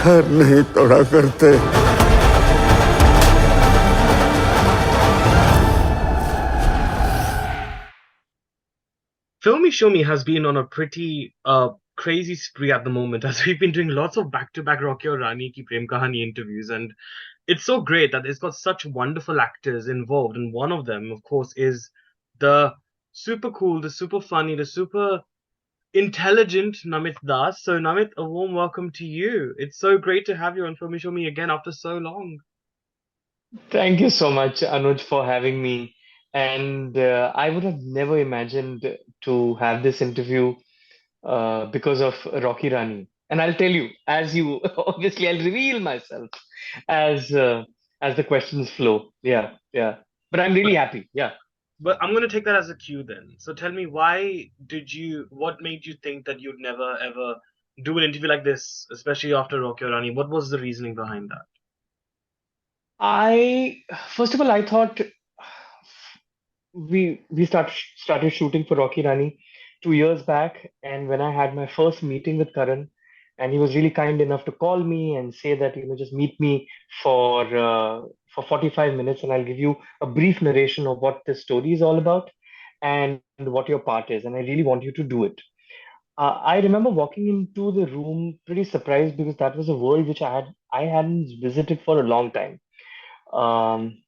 प्यार नहीं तोड़ा करते। Filme Shilmy has been on a pretty crazy spree at the moment as we've been doing lots of back-to-back Rocky or Rani Kii Prem Kahaani interviews, and it's so great that it's got such wonderful actors involved. And one of them, of course, is the super cool, the super funny, the super intelligent Namit Das. So, Namit, a warm welcome to you. It's so great to have you on Filme Shilmy again after so long. Thank you so much, Anuj, for having me. And I would have never imagined to have this interview because of Rocky Rani. And I'll tell you, as you obviously, I'll reveal myself as uh, as the questions flow. Yeah, yeah. But I'm really happy. Yeah. But I'm going to take that as a cue then. So tell me, what made you think that you'd never ever do an interview like this, especially after Rocky or Rani? What was the reasoning behind that? I first of all, I thought we started shooting for Rocky Rani 2 years back, and when I had my first meeting with Karan, and he was really kind enough to call me and say that just meet me for 45 minutes, and I'll give you a brief narration of what this story is all about and what your part is, and I really want you to do it. I remember walking into the room pretty surprised because that was a world which I hadn't visited for a long time. Um,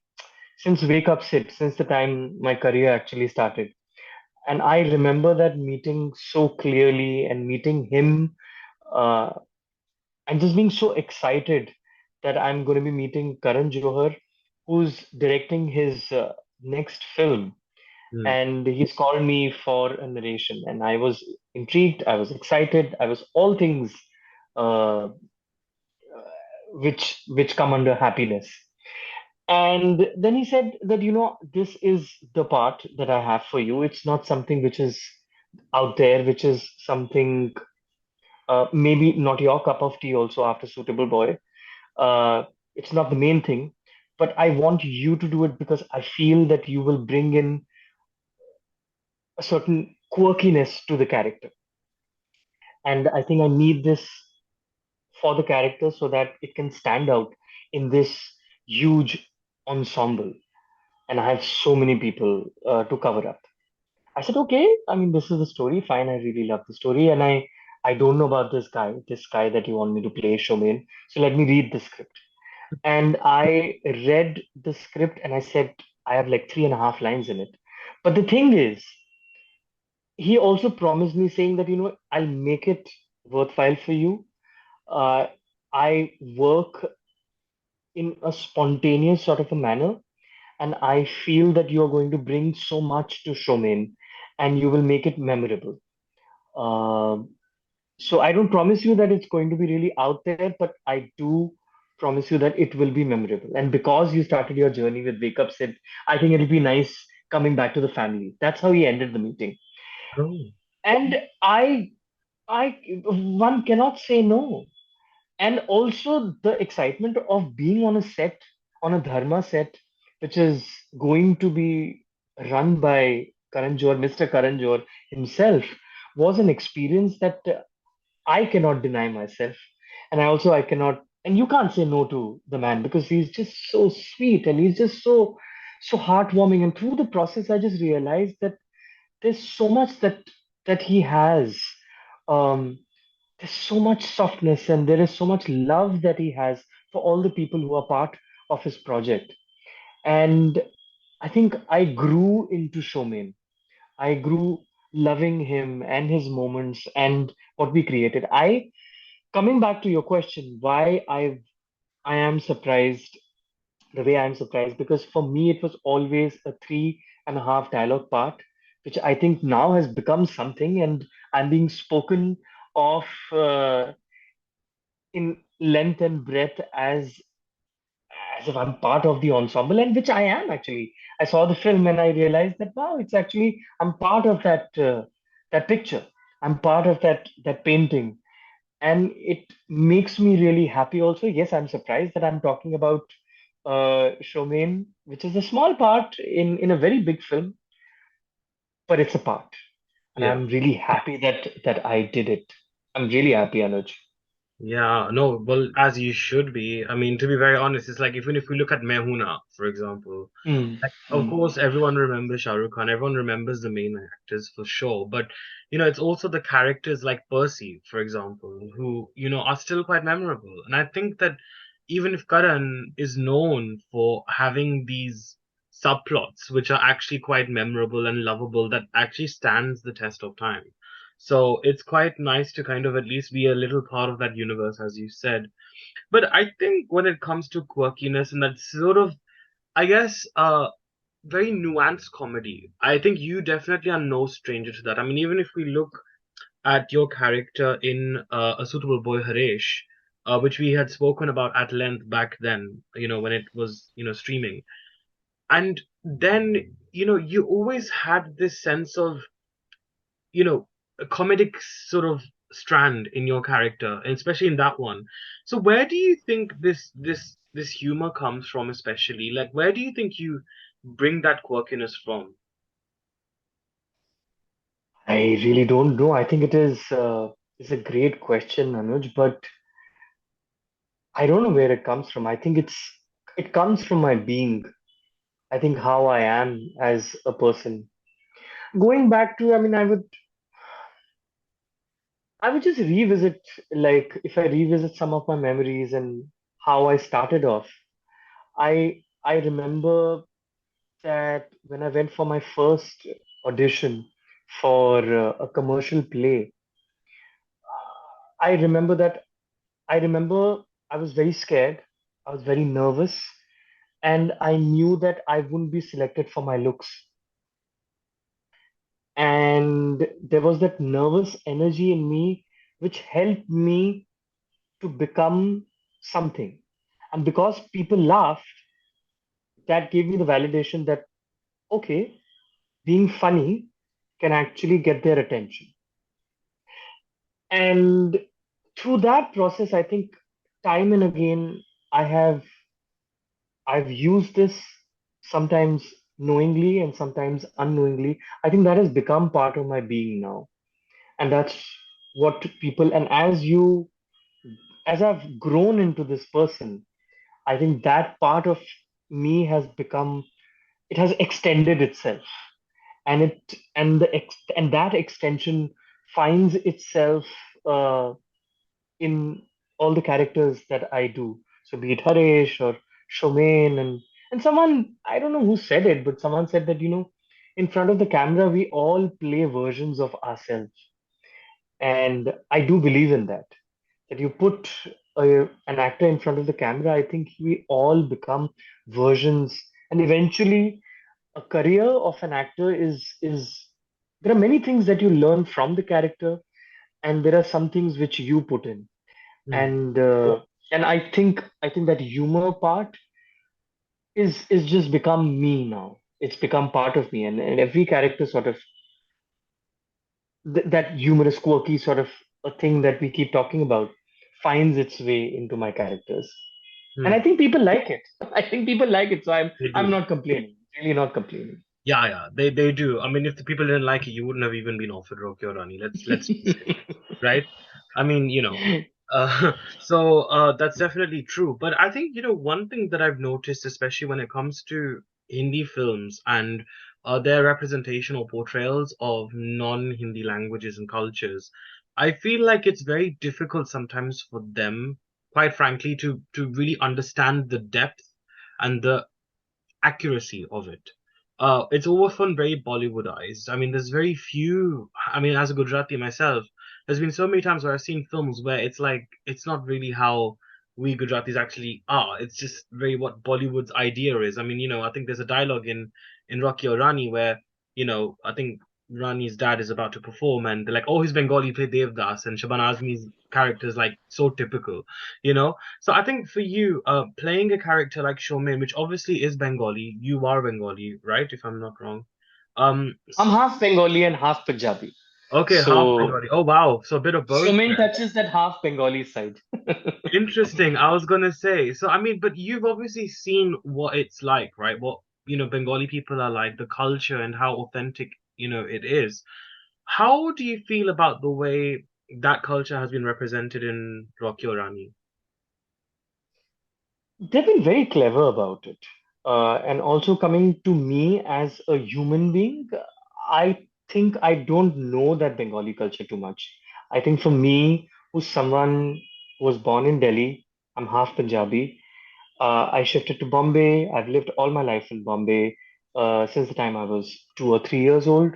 since Wake Up Sid, since the time my career actually started. And I remember that meeting so clearly and meeting him uh, and just being so excited that I'm going to be meeting Karan Johar, who's directing his next film. Hmm. And he's called me for a narration. And I was intrigued, I was excited, I was all things uh, which come under happiness. And then he said that, this is the part that I have for you. It's not something which is out there, which is something maybe not your cup of tea also after Suitable Boy. It's not the main thing, but I want you to do it because I feel that you will bring in a certain quirkiness to the character. And I think I need this for the character so that it can stand out in this huge ensemble. And I have so many people to cover up. I said, okay, I mean, this is the story. Fine, I really love the story. And I don't know about this guy that you want me to play, Shomin. So let me read the script. And I read the script and I said, I have like 3.5 lines in it. But the thing is, he also promised me saying that, I'll make it worthwhile for you. Uh, I work in a spontaneous sort of a manner and I feel that you are going to bring so much to Shomin and you will make it memorable. Um so I don't promise you that it's going to be really out there, but I do promise you that it will be memorable. And because you started your journey with Wake Up Sid, I think it'll be nice coming back to the family. That's how he ended the meeting. Oh. And I, one cannot say no. And also the excitement of being on a set, on a Dharma set, which is going to be run by Karan Johar, Mr. Karan Johar himself, was an experience that I cannot deny myself. And I cannot, and you can't say no to the man because he's just so sweet and he's just so heartwarming. And through the process, I just realized that there's so much that he has. Um, there's so much softness and there is so much love that he has for all the people who are part of his project. And I think I grew into Showman. I grew loving him and his moments and what we created. I coming back to your question, why I am surprised the way I'm surprised because for me it was always a 3.5 dialogue part, which I think now has become something, and I'm being spoken of in length and breadth as if I'm part of the ensemble, and which I am actually. I saw the film and I realized that wow, it's actually I'm part of that picture. I'm part of that painting, and it makes me really happy. Also, yes, I'm surprised that I'm talking about Shomain, which is a small part in a very big film, but it's a part, and Yeah. I'm really happy that I did it. I'm really happy, Anuj. Yeah, no, well, as you should be. I mean, to be very honest, it's like even if we look at Mehuna, for example, Hmm. like, of Hmm. course, everyone remembers Shah Rukh Khan, everyone remembers the main actors for sure. But, it's also the characters like Percy, for example, who, are still quite memorable. And I think that even if Karan is known for having these subplots, which are actually quite memorable and lovable, that actually stands the test of time. So it's quite nice to kind of at least be a little part of that universe, as you said. But I think when it comes to quirkiness and that sort of, I guess, very nuanced comedy, I think you definitely are no stranger to that. I mean, even if we look at your character in A Suitable Boy Harish, which we had spoken about at length back then, when it was, streaming. And then, you always had this sense of a comedic sort of strand in your character, and especially in that one. So where do you think this humor comes from, especially? Like, where do you think you bring that quirkiness from? I really don't know. I think it's a great question, Anuj, but I don't know where it comes from. I think it comes from my being. I think how I am as a person. Going back to, I mean, I would just revisit, like, if I revisit some of my memories and how I started off. I remember that when I went for my first audition for a commercial play, I remember that I remember I was very scared. I was very nervous, and I knew that I wouldn't be selected for my looks. And there was that nervous energy in me which helped me to become something. And because people laughed, that gave me the validation that, okay, being funny can actually get their attention. And through that process, I think time and again, I have I've used this sometimes knowingly and sometimes unknowingly. I think that has become part of my being now. And that's what people, and as I've grown into this person, I think that part of me has become, it has extended itself. And that extension finds itself uh, in all the characters that I do. So be it Harish or Shomain, and someone, I don't know who said it, but someone said that, in front of the camera we all play versions of ourselves. And I do believe in that. That you put an actor in front of the camera, I think we all become versions, and eventually a career of an actor is there are many things that you learn from the character, and there are some things which you put in. Hmm. And I think that humor part is just become me now. It's become part of me, and every character sort of that humorous, quirky sort of a thing that we keep talking about finds its way into my characters, and Hmm. I think people like it. I think people like it, so They I'm do. not complaining. Really not complaining. Yeah, yeah, they do. I mean, if the people didn't like it, you wouldn't have even been offered Rocky or Rani. Let's face it, right? I mean, that's definitely true. But I think, one thing that I've noticed, especially when it comes to Hindi films and their representation or portrayals of non-Hindi languages and cultures, I feel like it's very difficult sometimes for them, quite frankly, to really understand the depth and the accuracy of it. It's often very Bollywoodized. I mean, there's very few. I mean, as a Gujarati myself, there's been so many times where I've seen films where it's like it's not really how we Gujaratis actually are. It's just very what Bollywood's idea is. I mean, I think there's a dialogue in Rocky or Rani where I think Rani's dad is about to perform and they're like, "Oh, he's Bengali, play Devdas," and Shabana Azmi's character is like so typical, you know. So I think for you, playing a character like Shomen, which obviously is Bengali, you are Bengali, right? If I'm not wrong. Um, I'm s- half Bengali and half Punjabi, okay, half so Bengali. Oh wow, so a bit of both Shumain then. touches that half Bengali side. Interesting. I was gonna say. So I mean, but you've obviously seen what it's like, right? What Bengali people are like, the culture and how authentic it is. How do you feel about the way? that culture has been represented in Rocky or Rani? They've been very clever about it. And also coming to me as a human being, I think I don't know that Bengali culture too much. I think for me, who's someone who was born in Delhi, I'm half Punjabi. I shifted to Bombay. I've lived all my life in Bombay since the time I was 2 or 3 years old.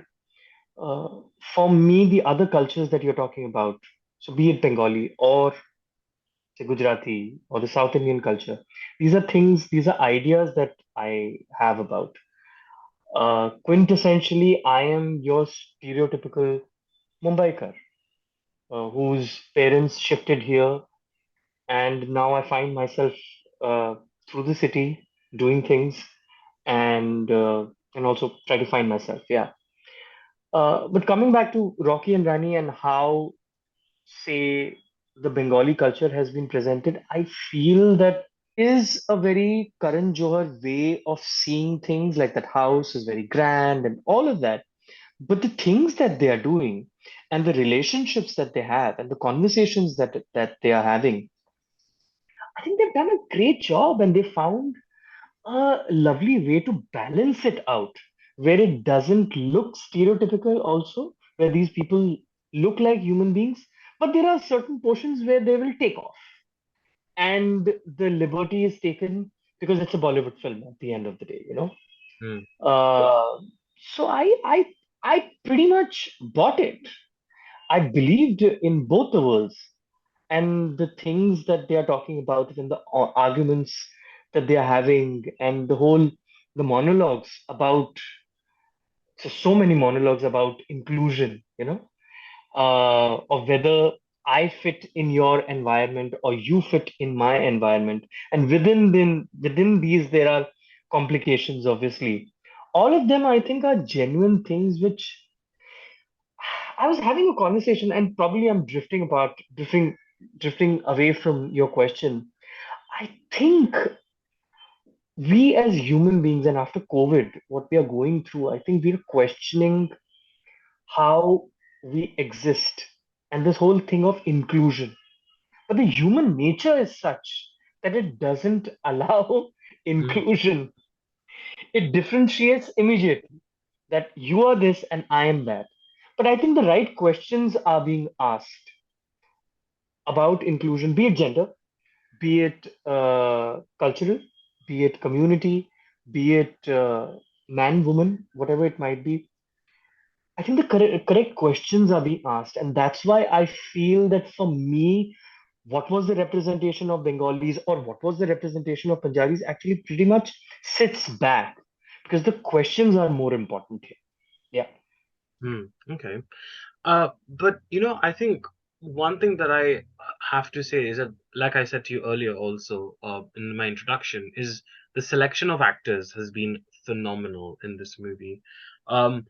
Uh, for me, the other cultures that you're talking about, so be it Bengali or say Gujarati or the South Indian culture. These are things, these are ideas that I have about. Quintessentially, I am your stereotypical Mumbaikar, whose parents shifted here, and now I find myself uh, through the city doing things and also try to find myself. Yeah. But coming back to Rocky and Rani and how, say, the Bengali culture has been presented, I feel that is a very Karan Johar way of seeing things, like that house is very grand and all of that. But the things that they are doing and the relationships that they have and the conversations that they are having, I think they've done a great job and they found a lovely way to balance it out where it doesn't look stereotypical also, where these people look like human beings, but there are certain portions where they will take off and the liberty is taken because it's a Bollywood film at the end of the day, you know. Hmm. So I pretty much bought it. I believed in both the worlds and the things that they are talking about and the arguments that they are having and the monologues about, so many monologues about inclusion, you know, of whether I fit in your environment or you fit in my environment, and within these there are complications, obviously. All of them, I think, are genuine things which I was having a conversation, and probably I'm drifting away from your question. I think we as human beings, and after COVID, what we are going through, I think we're questioning how we exist and this whole thing of inclusion. But the human nature is such that it doesn't allow Hmm. inclusion. It differentiates immediately that you are this and I am that. But I think the right questions are being asked about inclusion, be it gender, be it cultural, be it community, be it man, woman, whatever it might be. I think the correct questions are being asked. And that's why I feel that for me, what was the representation of Bengalis or what was the representation of Punjabis actually pretty much sits back because the questions are more important here. Yeah. Hmm. Okay. But I think one thing that I have to say is that, like I said to you earlier, also in my introduction, is the selection of actors has been phenomenal in this movie. Um,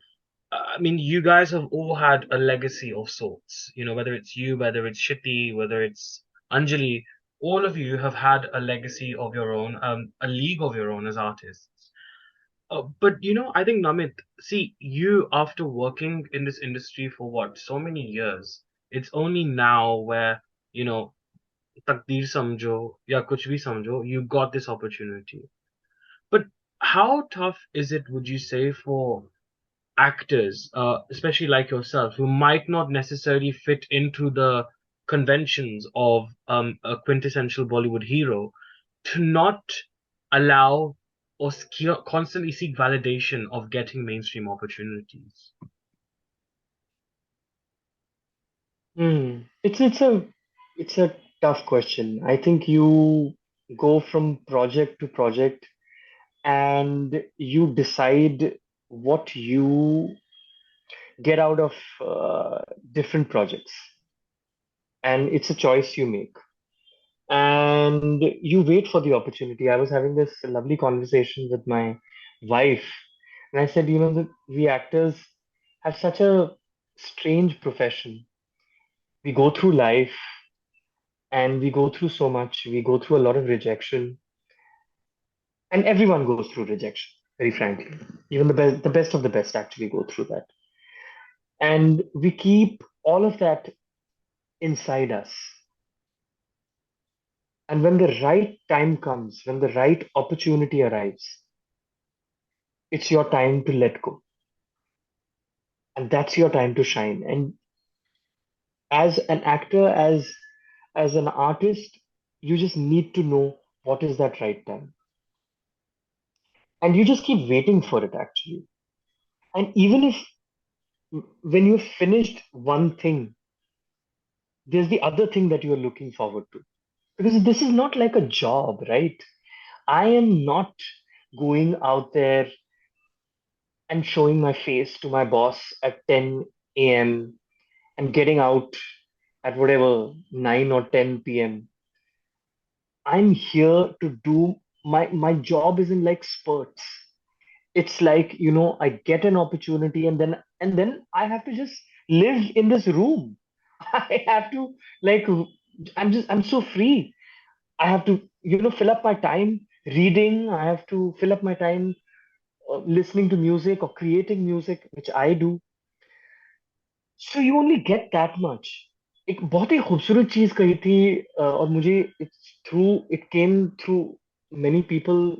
I mean, you guys have all had a legacy of sorts. Whether it's you, whether it's Shiti, whether it's Anjali, all of you have had a legacy of your own, a league of your own as artists. But I think Namit, see, you after working in this industry for what, so many years, it's only now where, you know, takdeer samjho, ya kuch bhi samjho, you got this opportunity. But how tough is it, would you say, for actors, especially like yourself, who might not necessarily fit into the conventions of a quintessential Bollywood hero, to not allow or constantly seek validation of getting mainstream opportunities? It's a tough question. I think you go from project to project and you decide what you get out of different projects, and it's a choice you make. And you wait for the opportunity. I was having this lovely conversation with my wife, and I said, we actors have such a strange profession. We go through life and we go through so much. We go through a lot of rejection, and everyone goes through rejection, very frankly. Even the best of the best actually go through that. And we keep all of that inside us. And when the right time comes, when the right opportunity arrives, it's your time to let go. And that's your time to shine. And as an actor, as an artist, you just need to know what is that right time. And you just keep waiting for it actually. And even if when you've finished one thing, there's the other thing that you're looking forward to. Because this is not like a job, right? I am not going out there and showing my face to my boss at 10 a.m. and getting out at whatever 9 or 10 p.m. I'm here to do my job isn't like spurts. It's like, I get an opportunity and then I have to just live in this room. I have to like I'm so free. I have to, fill up my time reading. I have to fill up my time listening to music or creating music, which I do. So you only get that much. एक बहुत ही खूबसूरत चीज कही थी और मुझे it came through many people.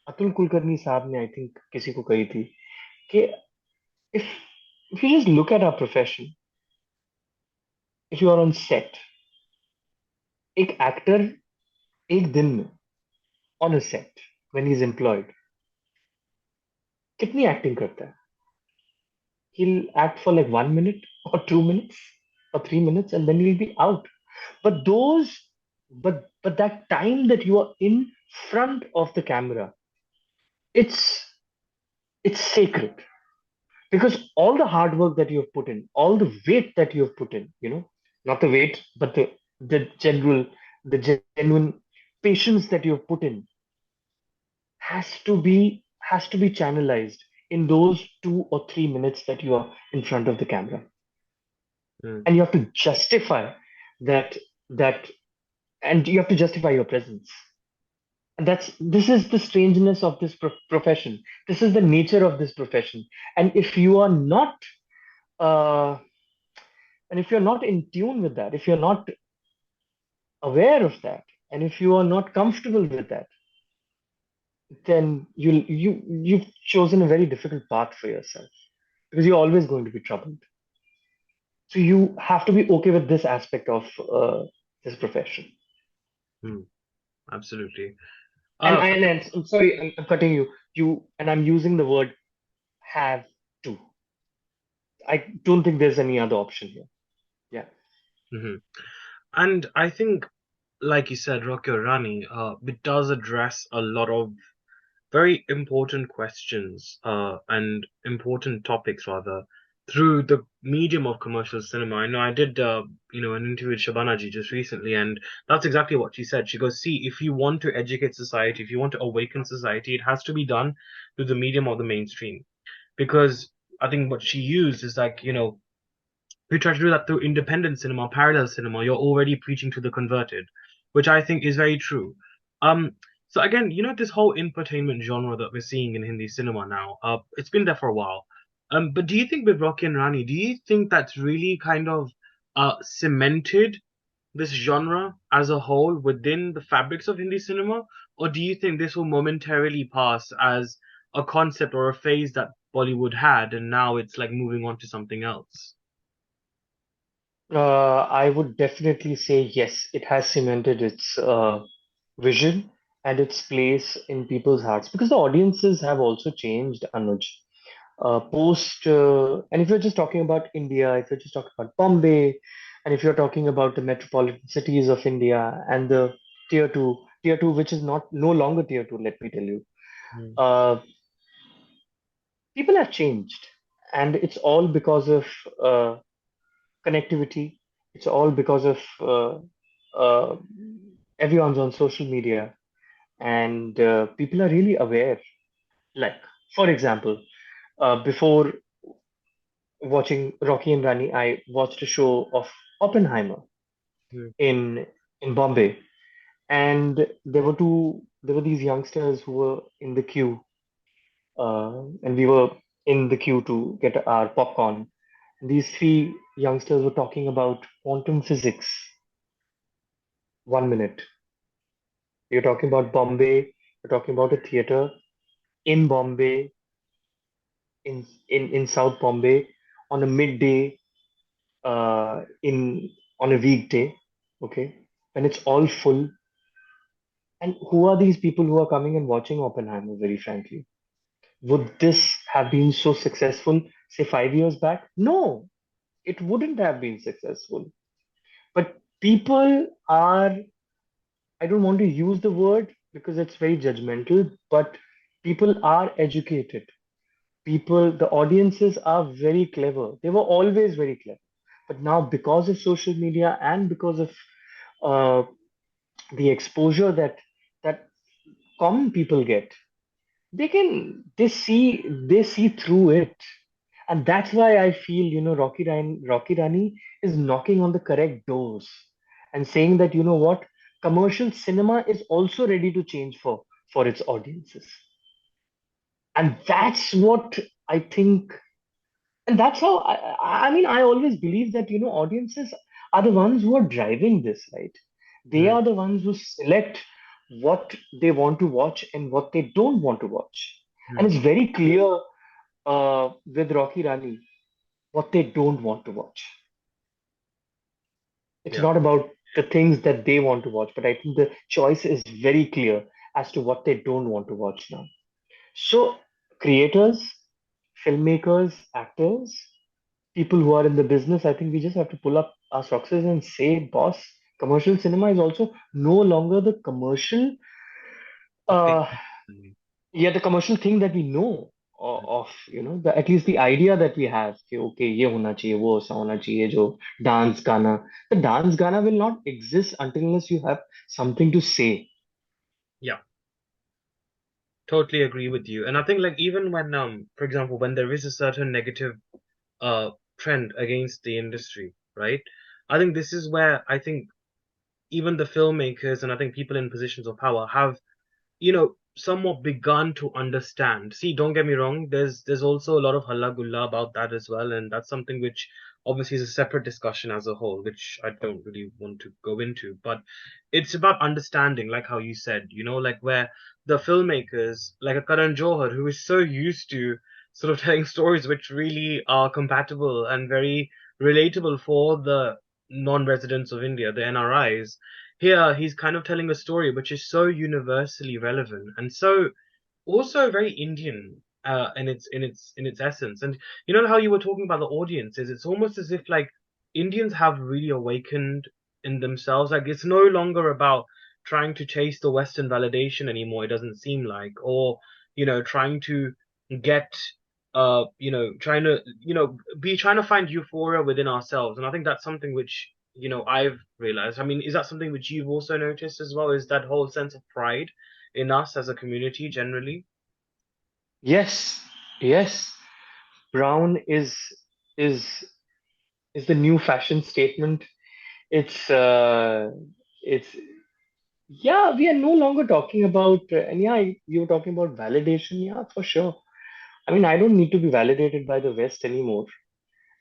Atul Kulkarni साहब ने आई थिंक किसी को कही थी कि if if you just look at our profession, if you are on set, एक एक्टर एक दिन में on a set when he is employed कितनी एक्टिंग करता है? He'll act for like 1 minute or 2 minutes or 3 minutes and then he'll be out. But but that time that you are in front of the camera, it's it's sacred because all the hard work that you have put in, all the weight that you have put in, not the weight, but the genuine patience that you have put in has to be channelized in those 2 or 3 minutes that you are in front of the camera. Mm. And you have to justify that and you have to justify your presence. And this is the strangeness of this profession. This is the nature of this profession. And if you are not uh, and if you're not in tune with that, if you're not aware of that, and if you are not comfortable with that, then you've chosen a very difficult path for yourself because you're always going to be troubled. So you have to be okay with this aspect of this profession. Mm. Absolutely. And, Uh, and I'm sorry, I'm cutting you. And I'm using the word have to. I don't think there's any other option here. Yeah. mhm. And I think, like you said, Rocky or Rani, it does address a lot of very important questions and important topics rather through the medium of commercial cinema. I know I did an interview with Shabana ji just recently, and that's exactly what she said. She goes, "See, if you want to educate society, if you want to awaken society, it has to be done through the medium of the mainstream." Because I think what she used is like, if you try to do that through independent cinema, parallel cinema, you're already preaching to the converted, which I think is very true. Um, so again, this whole infotainment genre that we're seeing in Hindi cinema now, it's been there for a while. But do you think with Rocky and Rani, do you think that's really kind of cemented this genre as a whole within the fabrics of Hindi cinema, or do you think this will momentarily pass as a concept or a phase that Bollywood had, and now it's like moving on to something else? I would definitely say yes, it has cemented its vision and its place in people's hearts because the audiences have also changed, Anuj. And if you're just talking about India, if you're just talking about Bombay, and if you're talking about the metropolitan cities of India and the tier two, which is not no longer tier two, let me tell you, Mm, uh, people have changed, and it's all because of connectivity. It's all because of uh, everyone's on social media, and people are really aware. Like, for example, before watching Rocky and Rani, I watched a show of Oppenheimer mm, in Bombay, and there were these youngsters who were in the queue, and we were in the queue to get our popcorn. These three youngsters were talking about quantum physics. 1 minute. You're talking about Bombay. You're talking about a theater in Bombay, in South Bombay, on a midday, in on a weekday. Okay, when it's all full. And who are these people who are coming and watching Oppenheimer? Very frankly, would this have been so successful, say 5 years back? No, it wouldn't have been successful. But people are, I don't want to use the word because it's very judgmental, but people are educated. People, the audiences are very clever. They were always very clever. But now, because of social media and because of uh, the exposure that common people get, they see through it. And that's why I feel, Rocky Rani is knocking on the correct doors and saying that, you know what, commercial cinema is also ready to change for its audiences. And that's what I think, and that's how I mean, I always believe that, audiences are the ones who are driving this, right? They Mm, are the ones who select what they want to watch and what they don't want to watch. And mm, it's very clear with Rocky Rani what they don't want to watch. It's yeah, not about the things that they want to watch, but I think the choice is very clear as to what they don't want to watch now. So, creators, filmmakers, actors, people who are in the business, I think we just have to pull up our socks and say, boss, commercial cinema is also no longer the commercial the thing. uh, Mm, yeah, the commercial thing that we know of, at least the idea that we have कि, okay, ये होना चाहिए, वो ऐसा होना चाहिए, जो dance गाना, the dance गाना will not exist until unless you have something to say. yeah, totally agree with you. And I think like even when for example when there is a certain negative uh trend against the industry, right? I think this is where I think even the filmmakers and I think people in positions of power have somewhat begun to understand. See, don't get me wrong, there's also a lot of halla gulla about that as well, and that's something which obviously is a separate discussion as a whole, which I don't really want to go into. But it's about understanding, like how you said, like where the filmmakers, like a Karan Johar, who is so used to sort of telling stories which really are compatible and very relatable for the non-residents of India, the NRIs. Here, he's kind of telling a story which is so universally relevant and so also very Indian in its essence. And you know how you were talking about the audiences, it's almost as if like Indians have really awakened in themselves. Like it's no longer about trying to chase the Western validation anymore, it doesn't seem like, or trying to get trying to be trying to find euphoria within ourselves. And I think that's something which I've realized. I mean, is that something which you've also noticed as well? Is that whole sense of pride in us as a community generally? Yes, yes. Brown is is the new fashion statement. It's yeah, we are no longer talking about, and yeah, you were talking about validation. Yeah, for sure. I mean, I don't need to be validated by the West anymore.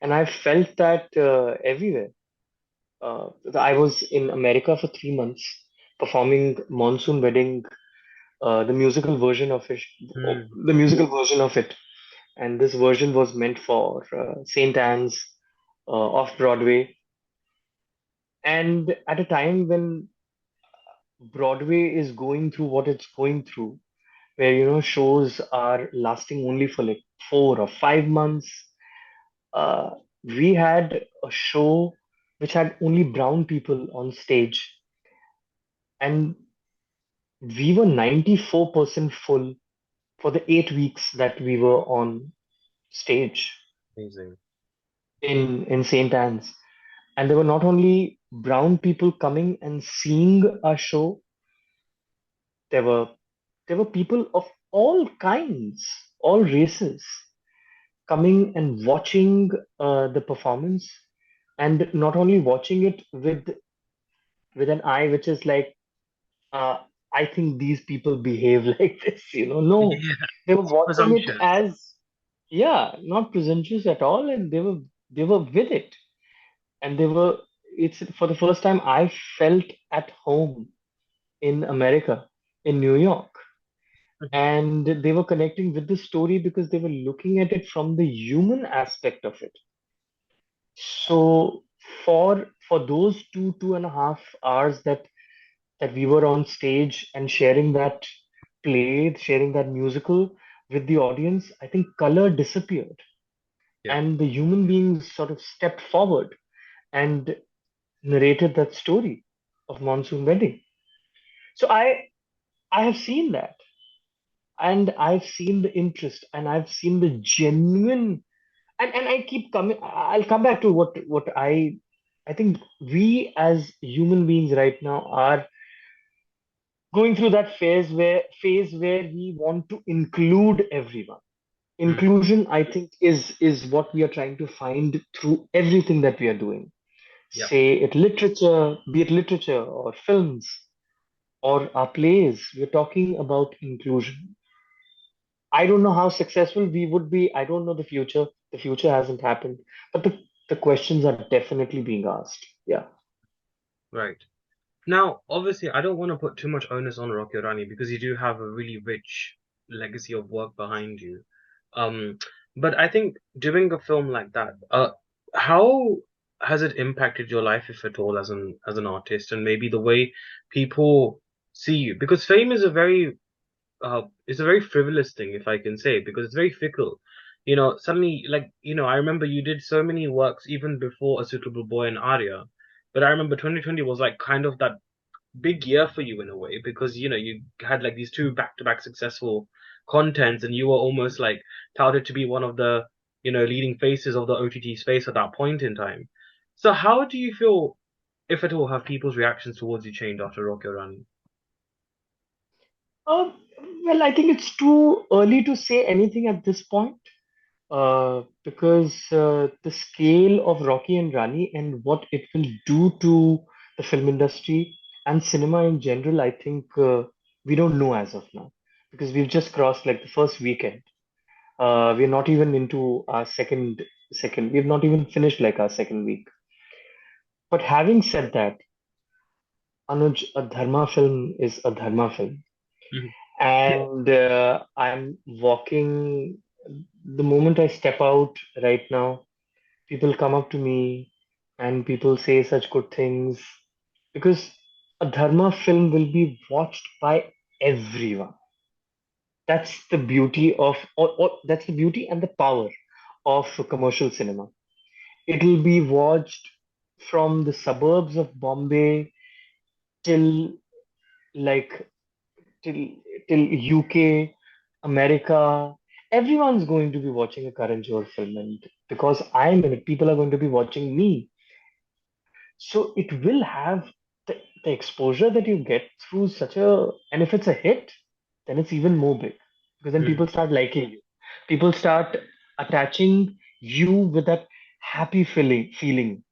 And I felt that everywhere. I was in America for 3 months performing Monsoon Wedding, the musical version of it, Hmm. the musical version of it. And this version was meant for St. Anne's off Broadway. And at a time when Broadway is going through what it's going through, where shows are lasting only for like 4 or 5 months. Uh, we had a show which had only brown people on stage, and we were 94% full for the 8 weeks that we were on stage Amazing. in St. Anne's. And there were not only brown people coming and seeing our show, there were there were people of all kinds, all races, coming and watching the performance, and not only watching it with an eye which is like, uh, I think these people behave like this, no, Yeah, they were watching it presumptuous. as, yeah, not presumptuous at all, and they were they were with it, and they were. It's for the first time I felt at home in America, in New York, Mhm. and they were connecting with the story because they were looking at it from the human aspect of it. So for those 2.5 hours that we were on stage and sharing that play, sharing that musical with the audience, I think color disappeared Yeah. and the human beings sort of stepped forward and narrated that story of Monsoon Wedding. So I have seen that, and I've seen the interest, and I've seen the genuine, and I keep coming. I'll come back to what I think we as human beings right now are going through that phase where we want to include everyone. Mm. Inclusion, I think, is what we are trying to find through everything that we are doing. Yeah. Say it literature, be it literature or films or our plays, we're talking about inclusion. I don't know how successful we would be. I don't know the future. The future hasn't happened, but the questions are definitely being asked. Yeah. Right. Now, obviously, I don't want to put too much onus on Rocky Rani because you do have a really rich legacy of work behind you. Um, but I think doing a film like that, how has it impacted your life, if at all, as an artist, and maybe the way people see you? Because fame is a very frivolous thing, if I can say, because it's very fickle. Suddenly, like, I remember you did so many works even before A Suitable Boy and Aarya. But I remember 2020 was like kind of that big year for you in a way because you had like these two back-to-back successful contents and you were almost like touted to be one of the leading faces of the OTT space at that point in time. So how do you feel, if at all, have people's reactions towards you changed after Rocky Rani? Uh, well, I think it's too early to say anything at this point, because the scale of Rocky and Rani and what it will do to the film industry and cinema in general, I think we don't know as of now, because we've just crossed like the first weekend. We're not even into our second. We've not even finished like our second week. But having said that, Anuj, a Dharma film is a Dharma film. Mhm. And I'm walking, the moment I step out right now, people come up to me and people say such good things because a Dharma film will be watched by everyone. That's the beauty of, or that's the beauty and the power of commercial cinema. It'll be watched from the suburbs of Bombay till like till till UK, America. Everyone's going to be watching a Karan Johar film, and because I'm in it, people are going to be watching me. So it will have the exposure that you get through such a, and if it's a hit, then it's even more big because then Mhm. people start liking you. People start attaching you with that happy feeling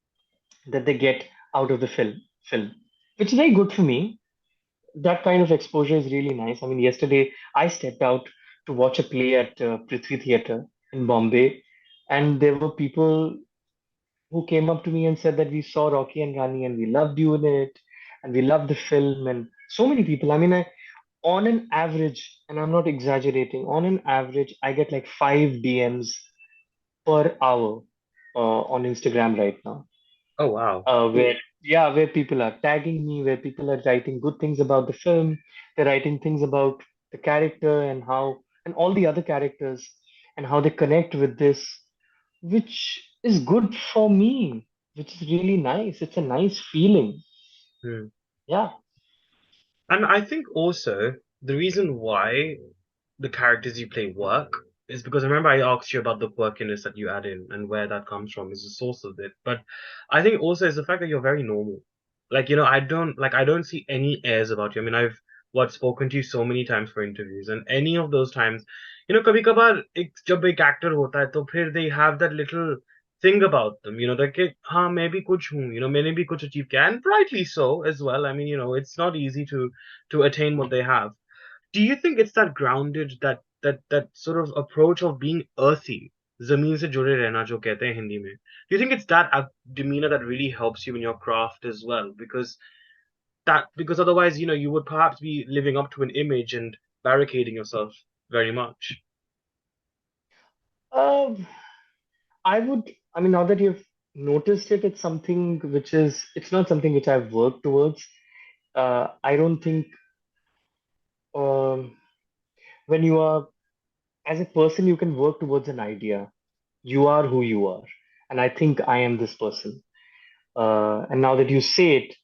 that they get out of the film, which is very good for me. That kind of exposure is really nice. I mean, yesterday I stepped out to watch a play at Prithvi Theatre in Bombay, and there were people who came up to me and said that we saw Rocky and Rani and we loved you in it, and we loved the film, and so many people. I mean, on an average, and I'm not exaggerating, on an average, I get like 5 DMs per hour on Instagram right now, Oh wow. where people are tagging me, where people are writing good things about the film, they're writing things about the character and how, and all the other characters, and how they connect with this, which is good for me, which is really nice. It's a nice feeling. Hmm. Yeah. And I think also the reason why the characters you play work is because I remember I asked you about the quirkiness that you add in and where that comes from is the source of it. But I think also is the fact that you're very normal. Like, I don't see any airs about you. I mean, I've spoken to you so many times for interviews, and any of those times, कभी कभार एक जब एक actor होता है तो फिर they have that little thing about them, that कि हाँ मैं भी कुछ हूँ, मैंने भी कुछ achieve किया, and rightly so as well. I mean, it's not easy to attain what they have. Do you think it's that grounded, that sort of approach of being earthy ज़मीन से जुड़े रहना जो कहते हैं हिंदी में. Do you think it's that demeanor that really helps you in your craft as well? Because otherwise, you would perhaps be living up to an image and barricading yourself very much. Um, I mean, now that you've noticed it, it's not something which I've worked towards. I don't think um, when you are, as a person, you can work towards an idea. You are who you are. And I think I am this person. And now that you say it,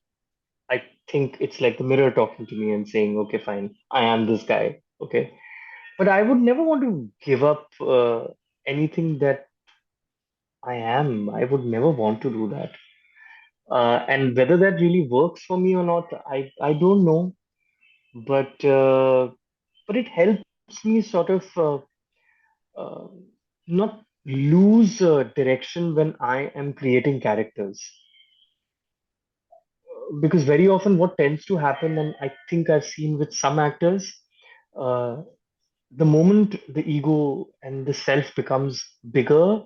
I think it's like the mirror talking to me and saying, okay, fine, I am this guy. Okay. But I would never want to give up anything that I am. I would never want to do that. And whether that really works for me or not, I don't know. But it helps me sort of uh, not lose direction when I am creating characters. Because very often, what tends to happen, and I think I've seen with some actors, uh, the moment the ego and the self becomes bigger,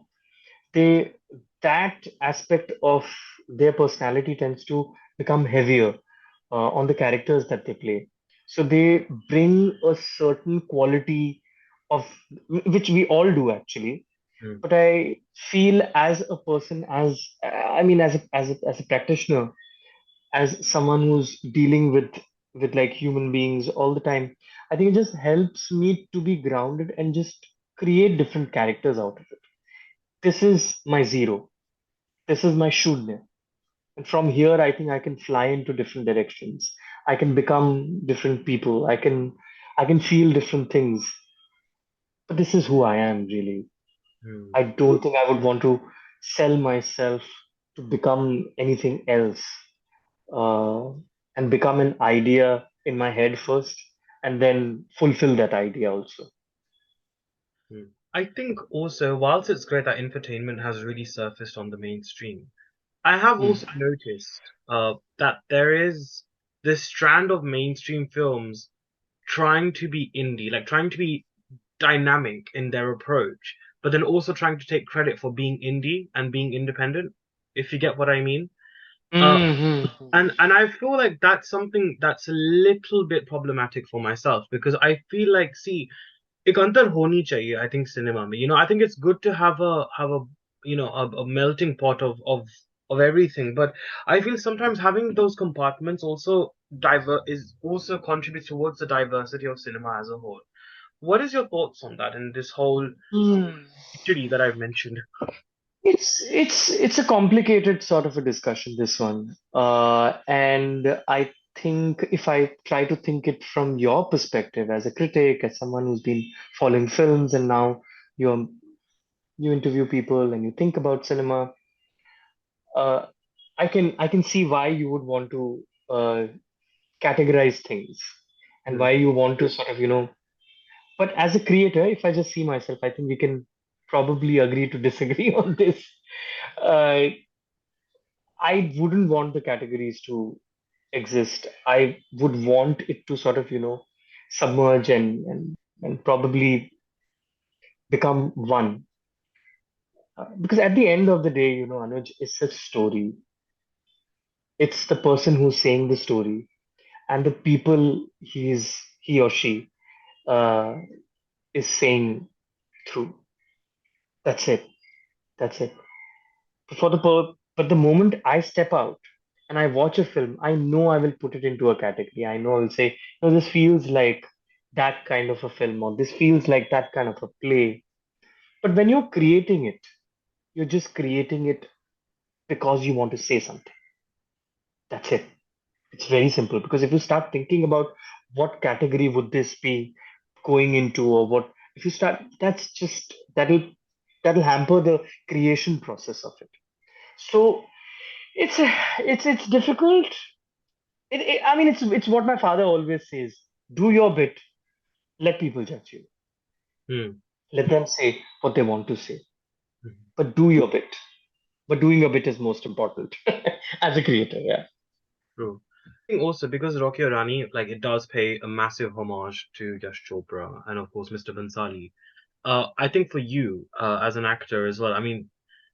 they that aspect of their personality tends to become heavier on the characters that they play. So they bring a certain quality of which we all do actually. Hmm. But I feel as a person, I mean, as a practitioner, as someone who's dealing with like human beings all the time, I think it just helps me to be grounded and just create different characters out of it. This is my zero. This is my shunya. And from here, I think I can fly into different directions. I can become different people. I can feel different things. But this is who I am really. Hmm. I don't think I would want to sell myself to become anything else. Uh, and become an idea in my head first, and then fulfill that idea also. Hmm. I think also, whilst it's great that infotainment has really surfaced on the mainstream, I have Hmm. also noticed that there is this strand of mainstream films trying to be indie, like trying to be dynamic in their approach, but then also trying to take credit for being indie and being independent, if you get what I mean. Uh, Mm-hmm. and I feel like that's something that's a little bit problematic for myself because I feel like, see, एक अंतर होनी चाहिए I think cinema में. I think it's good to have a a melting pot of everything, but I feel sometimes having those compartments also contributes towards the diversity of cinema as a whole. What is your thoughts on that and this whole Hmm. history that I've mentioned? It's a complicated sort of a discussion, this one. And I think if I try to think it from your perspective as a critic, as someone who's been following films, and now you're you interview people and you think about cinema, uh, I can see why you would want to categorize things and Hmm. why you want to sort of, but as a creator, if I just see myself, I think we can probably agree to disagree on this. Uh, I wouldn't want the categories to exist. I would want it to sort of, submerge and probably become one. Because at the end of the day, Anuj, it's a story. It's the person who's saying the story and the people he or she uh, is saying through. That's it. That's it. But the moment I step out and I watch a film, I know I will put it into a category. I know I will say, this feels like that kind of a film, or this feels like that kind of a play. But when you're creating it, you're just creating it because you want to say something. That's it. It's very simple. Because if you start thinking about what category would this be going into, or what, if you start, that'll hamper the creation process of it. So it's it's difficult. I mean, it's what my father always says: do your bit, let people judge you, Hmm. let them say what they want to say, Hmm. but do your bit. But doing your bit is most important as a creator. Yeah. True. I think also because Rocky Rani, like it does pay a massive homage to Yash Chopra and of course Mr. Bansali. I think for you, as an actor as well, I mean,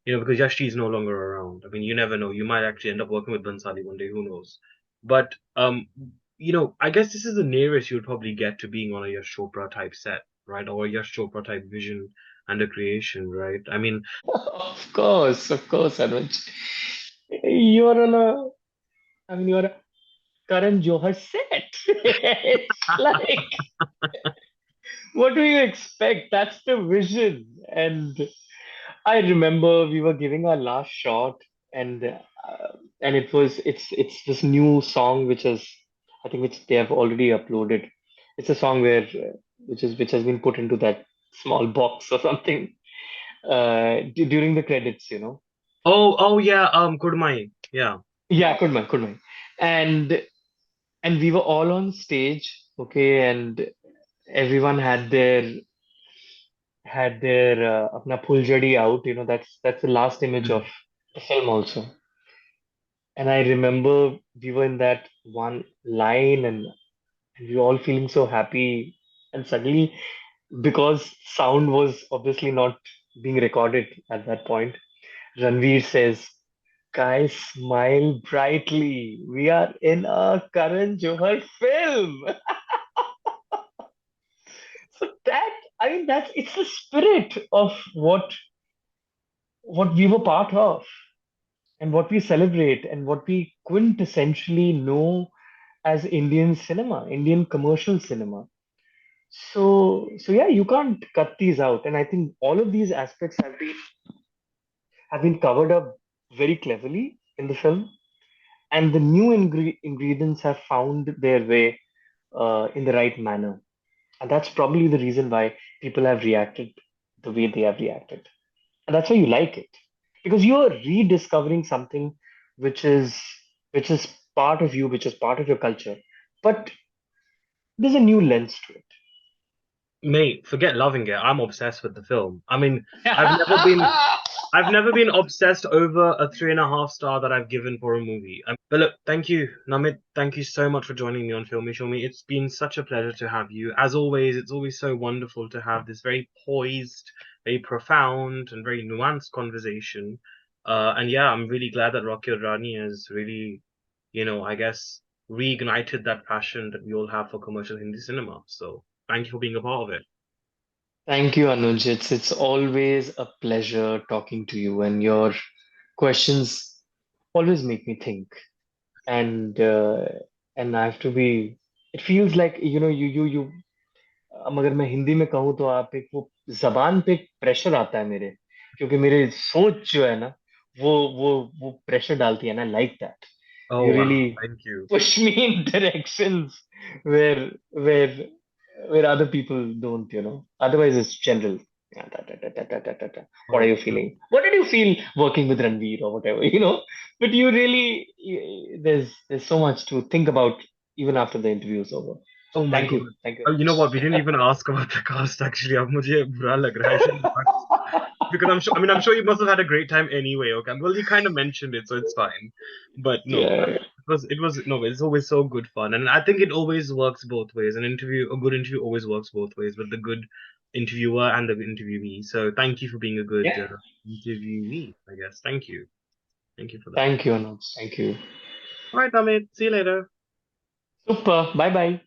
because Yashti is no longer around. I mean, you never know. You might actually end up working with Bansali one day, who knows? But, I guess this is the nearest you'd probably get to being on a Yash Chopra type set, right? Or a Yash Chopra type vision and a creation, right? I mean, Of course, Anuj. You're on a, I mean, you're a Karan Johar set. It's like, what do you expect? That's the vision. And I remember we were giving our last shot, and it's this new song which is, I think, which they have already uploaded. It's a song which has been put into that small box or something during the credits, you know. oh yeah, Kurmai, yeah. Yeah, could mind. And and we were all on stage, okay, and everyone had their apna phuljadi out, you know. That's the last image of Mhm. the film also. And I remember we were in that one line, and we were all feeling so happy. And suddenly, because sound was obviously not being recorded at that point, Ranveer says, "Guys, smile brightly. We are in a Karan Johar film." So that, I mean, that's it's the spirit of what we were part of, and what we celebrate, and what we quintessentially know as Indian cinema, Indian commercial cinema. So yeah, you can't cut these out. And I think all of these aspects have been covered up very cleverly in the film. And the new ingredients have found their way in the right manner. And that's probably the reason why people have reacted the way they have reacted. And that's why you like it. Because you're rediscovering something which is which is part of you, which is part of your culture. But there's a new lens to Mate, forget loving it. I'm obsessed with the film. I mean, I've never been it. I've never been obsessed over a 3.5 star that I've given for a movie. But look, thank you, Namit. Thank you so much for joining me on Filme Shilmy. It's been such a pleasure to have you. As always, it's always so wonderful to have this very poised, very profound, and very nuanced conversation. And yeah, I'm really glad that Rocky and Rani has really, I guess, reignited that passion that we all have for commercial Hindi cinema. So thank you for being a part of it. Thank you, Anuj. It's always a pleasure talking to you, and your questions always make me think. And and I have to be. It feels like, you know, you अगर मैं हिंदी में कहूँ तो आप एक वो जबान पे एक प्रेशर आता है मेरे, क्योंकि मेरे सोच जो है ना, वो प्रेशर डालती है ना, like that Oh you wow, really thank you. push me in directions where where where other people don't, you know. Otherwise, it's general. Yeah, da. What are Oh, you feeling? What did you feel working with Ranveer or whatever, you know? But you really, there's so much to think about even after the interview is over. oh So my God. thank you Oh, very you know what? We much. didn't even ask about the cast actually. अब मुझे बुरा लग रहा है. I shouldn't have asked. Because I'm sure, I mean, I'm sure you must have had a great time anyway. Okay. Well, you kind of mentioned it, so it's fine. But no, Yeah, no, it's always so good fun. And I think it always works both ways. A good interview always works both ways with the good interviewer and the interviewee. So thank you for being a good yeah. interviewee, I guess. Thank you. Thank you for that. Thank you, Anuj. Thank you. All right, Amit. See you later. Super. Bye bye.